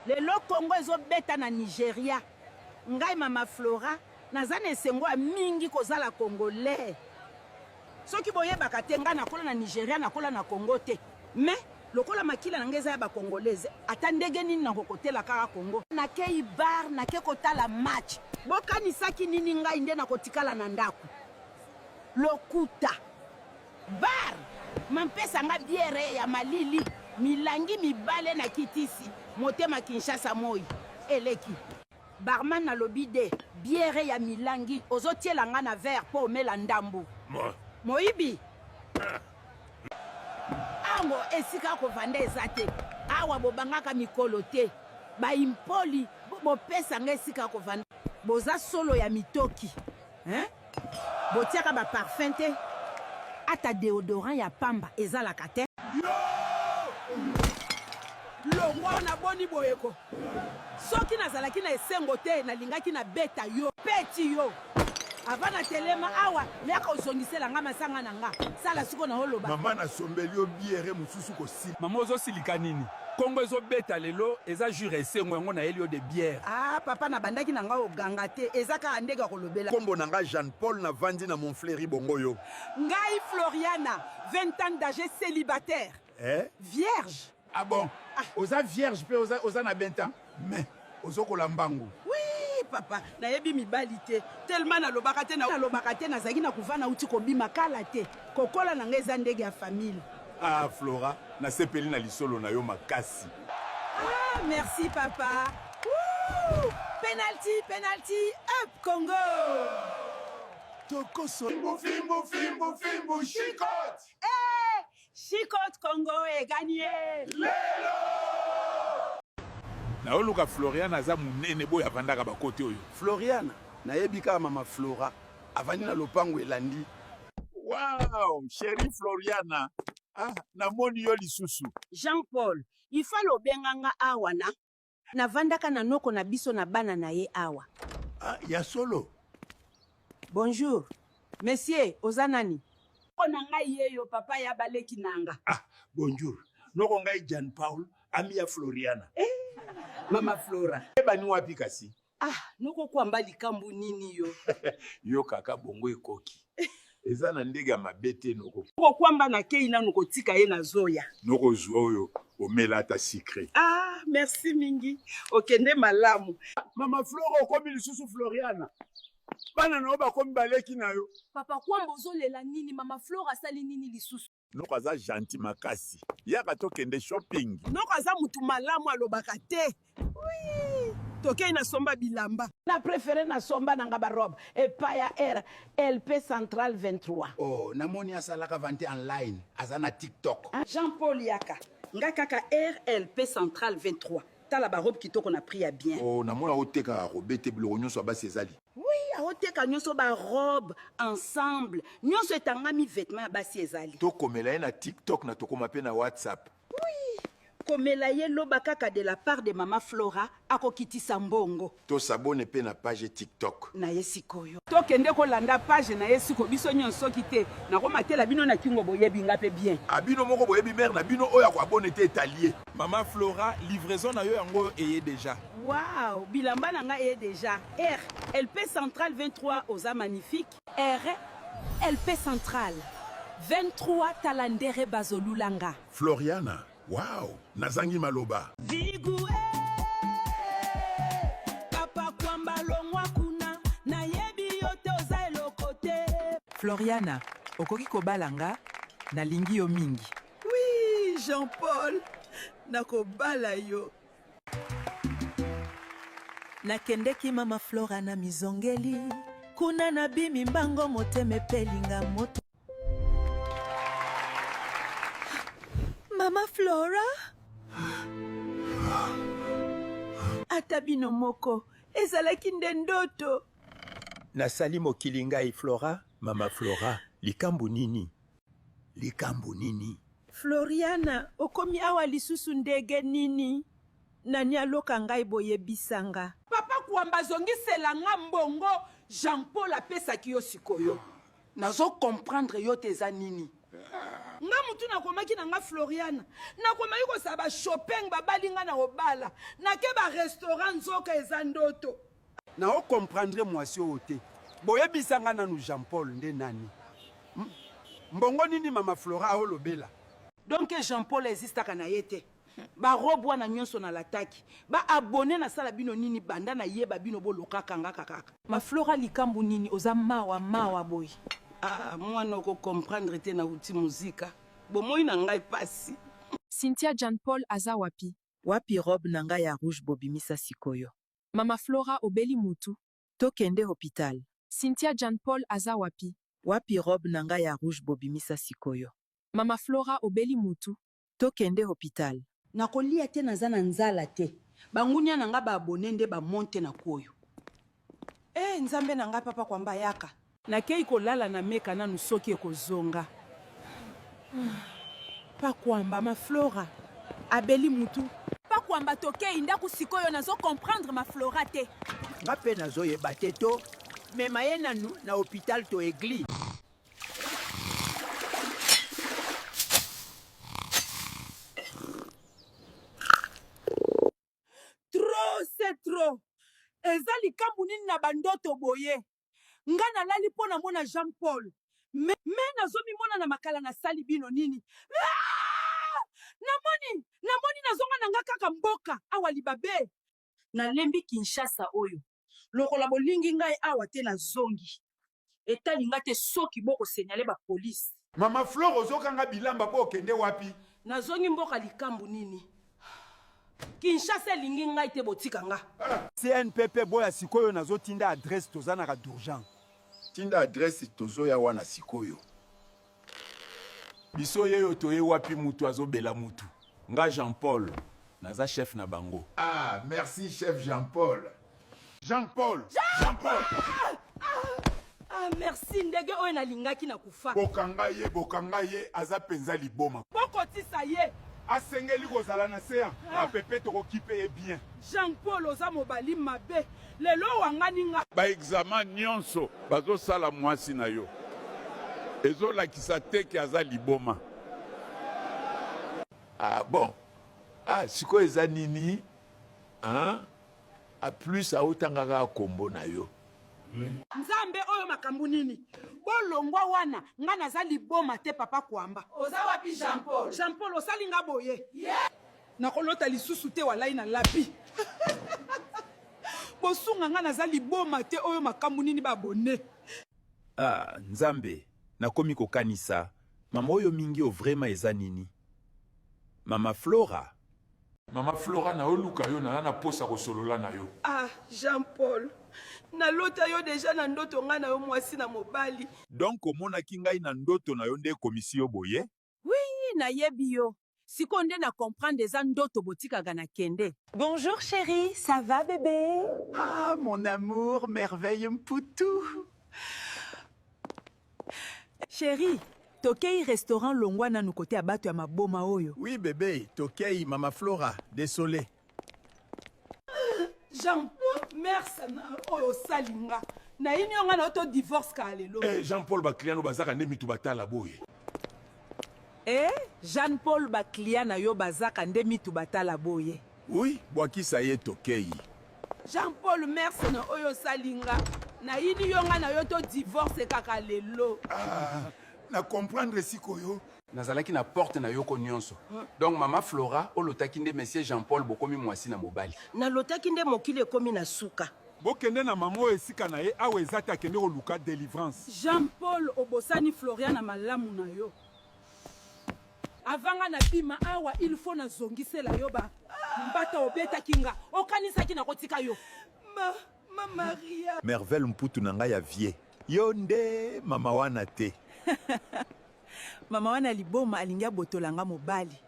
lelo Congo ezobeta na Nigeria. Ngai mama Flora nazana esengo mingi kozala congolais. Soki boyebaka te nga nakola na Nigeria nakola na Congo te. Mais lokola makila na ngeza ya ba congolaise ata ndenge nini na kokotela kaka Congo. Nakei bar nake kotala match. Bokanisaki nini ngai nde na kotikala na ndako. Lokuta bar mampesa nga biere ya malili milangi mibale na kitisi motema Kinshasa moi eleki barman na lobide biere ya milangi ozotiela nga na verre po omela ndambu moibi ango esika kovanda eza te awa bobangaka mikolo te baimpoli bopesa nga esika kovanda boza solo ya mitoki botiaka baparfum te ata deodorant ya pamba ezalaka te longwa na boni boyeko soki nazalaki na esengo te nalingaki na beta yo peti yo avana telema awa leka ozongisela nga masanga na nga sala siko na holoba mama na sombeli yo biere mususu kosi mama ozosilika nini Congo ezobeta lelo eza jure esengo yango na elio de bière papa na bandaki na nga oganga te ezaka ndeka kolobela kombo na nga Jean Paul na vandi na Montfleury bongo yo ngai Floriana 20 ans d'âge célibataire vierge. Ah bon? Oza vierge pe oza na 20 ans? Mais ozokola mbangu. Oui, papa, nayebi mibali te. Tellement nalobaka te nazaki na kuvana uti kobima kala te. Kokola na ngeza ndege ya famille. Ah Flora, na sepeli na lisolo na yo makasi. Ah, merci papa. Woo! Penalty, up Congo. Toko fimbo, chicote. Chicote Congo est gagné. Lelo! Na oluka Floriana aza munene boya vandaka bakote oyo. Floriana, nayebika mama Flora, avandi na lopango elandi. Wow, chérie Floriana. Ah, namoni yo lisusu. Jean-Paul, il faut lobenganga awana. Na vandaka na noko na biso na bana na ye awa. Ah, ya solo. Bonjour. Monsieur, ozanani? Ngai yeyo papa ya baleki nanga. Ah, bonjour. Noko ngai Jean Paul, ami ya Floriana. Mama Flora. Ebani wapi kasi? Noko kwamba likambu nini yo? Yo kaka bongo ekoki. Eza na ndega mabete noko. Noko kwamba na kei na noko tika ye na zoya. Noko zuo oyo omela ta secret. Merci mingi. Okende malamu. Mama Flora okomi lisusu Floriana. Bana na oba komi baleki na yo. Papa kwamba ozolela nini mama Flora sali nini lisusu? Noko aza gentil makasi. Yaka tokende shopping. Noko aza mutu malamu alobaka te. Oui. Tokei na somba bilamba. Na préféré na somba nanga ba robe. Epaya LP Central 23. Oh, namoni asalaka vante online. Azana TikTok. Jean-Paul Yaka. Nga kaka RLP Central 23. Tala ba robe kitoko na pris à bien. Oh, namona oteka robe te biloko nyonso ba sezali. Oui, oteka nyonso ba robe ensemble. Nyonso etangami vêtements basi ezali. To komela na TikTok na tokoma pe na WhatsApp. Oui. Komela ye loba kaka de la part de mama Flora akokitisa mbongo. To s'abonne pe na page TikTok. Na yesikoyo. To kende ko landa page na yesiko biso nyonso kite na ko matela bino na kingo boyebi nga pe bien. Abino moko boyebi mer na bino oya ko abonne te italien. Mama Flora livraison na yo yango eye déjà. Wow, bilamba na nga eye déjà. LP Central 23 oza magnifique. LP Central 23 talandere bazolulanga. Floriana. Wow, nazangi maloba. Vigu papa kwamba longwa kuna na yebi yote oza elokote. Floriana, okoki kobalanga na lingi yo mingi. Oui, Jean-Paul, nakobala yo. Nakendeki mama Flora na mizongeli, kuna na bimi mbango moteme pelinga moto. Mama Flora? Atabino moko, ezalaki nde ndoto. Nasali mokili ngai Flora, mama Flora, likambu nini? Likambu nini? Floriana, okomi awa lisusu ndege nini? Nani aloka ngai boyebisanga? Papa kuamba zongisela nga mbongo, Jean-Paul apesaki yo sikoyo. Nazo comprendre yo teza nini? nga mutu nakomaki na nga Floriana nakomaki kosala bashopeng babali nga na obala nake barestaurant nzoka eza ndoto na ocomprendre mwasi oyo te boyebisanga nanu Jean Paul nde nani mbongo nini mama Flora aolobela donc Jean Paul existaka na ye te barobe wana nyonso na lataki baabone na sala bino nini banda na yeba bino bolokaka nga kaka maflora likambu nini oza mawa boy mwana okocomprendre te na uti muzika bomoi na ngai pasi Cynthia Jean Paul aza wapi robe na ngai ya rouge bobimisa sikoyo mama Flora obeli mutu tokende hopital Cynthia Jean Paul aza wapi robe na ngai ya rouge bobimisa sikoyo mama Flora obeli mutu tokende hopital nakolia te naza na nzala te bangunia na nga baabone nde bamonte na koyo nzambe na ngai papa kwamba yaka nakei kolala na meka nanu soki ekozonga pakwamba maflora abeli mutu pakwamba tokei ndako sikoyo nazo comprendre maflora te nga mpe nazoyeba te to mema ye nanu na hôpital to église trop eza likambu nini na bandoto boye nga nalali mpo na mona Jean Paul me nazomimona na makala nasali bino nini namoni nazonga na nga kaka mboka awa libabe nalembi Kinshasa oyo lokola bolingi ngai awa te nazongi etali nga te soki bokosenyale bapolisi mama Flore ozokanga bilamba po okende wapi nazongi mboka likambu nini Kinshasa elingi ngai te botika nga CNPP boya sikoyo nazotinda adresse tozanaka d'urgence tinda adresse tozoya wana sikoyo biso yeyo toye wapi mutu azobela mutu nga Jean Paul naza chef na bango merci chef Jean Paul Jean Paul merci ndege oyo nalingaki na kufa bokanga ye aza penza liboma bokotisa ye asengeli kozala na se apepe tokokipe ye bien Jean Paul oza mobali mabe lelo wangani nga baexamen nyonso bazosala mwasi na yo ezolakisa te ke aza liboma bon sikoyo eza nini plus autangaka kombo na yo nzambe oyo makambo nini bolongwa wana nga naza liboma te papa kwamba oza wapi Jean Paul osali nga boye nakolota lisusu te walai na lapi bosunga nga naza liboma te oyo makambo nini babone nzambe nakomi kokanisa mama oyo mingi o vraiment eza nini mama Flora na oluka yo na posa kosolola na yo Jean Paul nalota yo deja na ndoto nga na yo mwasi na mobali donc omonaki ngai na ndoto na yo nde komisi yo boye oui nayebi yo siko nde na comprendre eza ndoto botikaka na kende bonjour chérie ça va bébé mon amour merveille mpoutou chérie tokei restaurant longwa nanu kote ya bato ya maboma oyo oui bébé tokei mama Flora désolé Jean Paul merci na oyo salinga na ini yonga na oto divorce ka lelo Jean Paul bakliano bazaka nde mitu batala boye Jean Paul baklia na yo bazaka nde mitu batala boye oui bwakisa ye tokei Jean Paul merci na oyo salinga na ini yonga na yo to divorce kaka lelo na comprendre sikoyo nazalaki na porte na yoko nyonso donc mama Flora olotaki nde monsieur Jean Paul bokomi mwasi na mobali nalotaki nde mokili ekomi na suka bokende na mama oyo esika na ye awa eza te akende koluka délivrance Jean Paul obosani Florian na malamu na yo avanga na bima awa il faut nazongisela yo ba mbata obetaki nga okanisaki na kotika yo ma Maria merveille mputu na ngai ya vie yo nde mama wana te mama wana liboma alingi abotolanga mobali